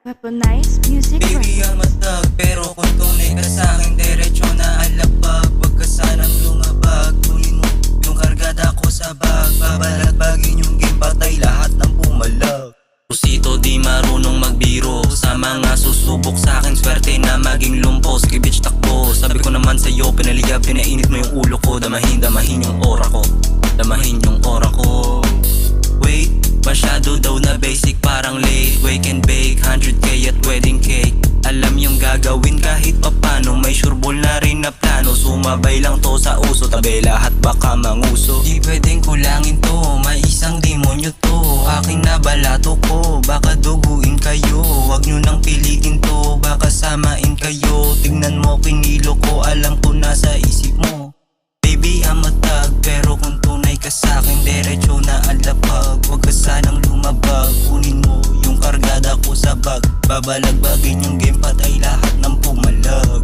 Weaponize Music Baby, Records. ang matag, pero kung tunay ka sa'kin, diretso na alapag. Huwag ka sanang lumabag, kunin mo yung kargada ko sa bag. Babalagbagin yung game, patay lahat ng pumalag. Pusito di marunong magbiro, sa mga susubok sa'kin, swerte na maging lumpo. Sige bitch, takbo, sabi ko naman sa'yo, pinaligab, pinainit mo yung ulo ko. Damahin yung aura ko, damahin yung aura ko. Wait, masyado daw na basic, parang late. Wake and bake, 100k at wedding cake. Alam yung gagawin kahit papano, may sureball na rin na plano. Sumabay lang to sa uso, tabi lahat baka manguso. Di pwedeng kulangin to, may isang demonyo to. Aking nabalato ko, baka duguin kayo. Wag nyo nang pilitin to, baka samain kayo. Tignan mo kinilo ko, alam ko nasa isip mo. Baby, ang matag, pero kung tunay ka sa'kin, diretso na alapag. Huwag ka sanang lumabag, kunin mo yung kargada ko sa bag. Babalagbagin yung game, patay lahat ng pumalag.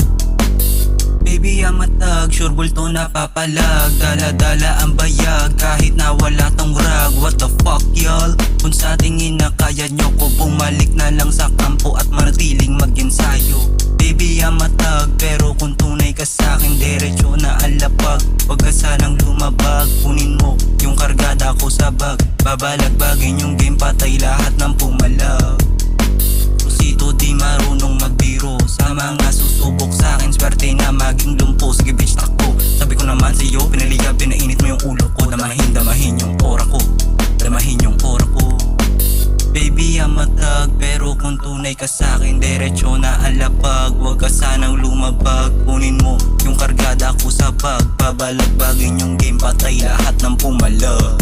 Baby, ang matag, sure bulto napapalag. Dala-dala ang bayag, kahit na wala tong rag. What the fuck, y'all? Kung sa tingin na kaya nyo ko, bumalik na lang sa kampo at manatiling mag-ensayo. Baby, ang matag, pero kung tunay ka sa'kin, diretso na alapag. Huwag ka sanang lumabag, kunin mo yung kargada ko sa bag. Babalagbagin yung game, patay lahat ng pumalag. Pusito di marunong magbiro, sa mga susubok sa'kin, swerte na maging lumpo. Sige bitch, takbo, sabi ko naman sa'yo, pinaligab, pinainit mo yung ulo ko. Damahin yung aura ko, damahin yung aura ko. Baby, ang matag, pero kung tunay ka sa'kin, diretso na alapag. Huwag ka sanang lumabag, kunin mo yung kargada ko sa bag. Babalagbagin yung game, patay lahat ng pumalag.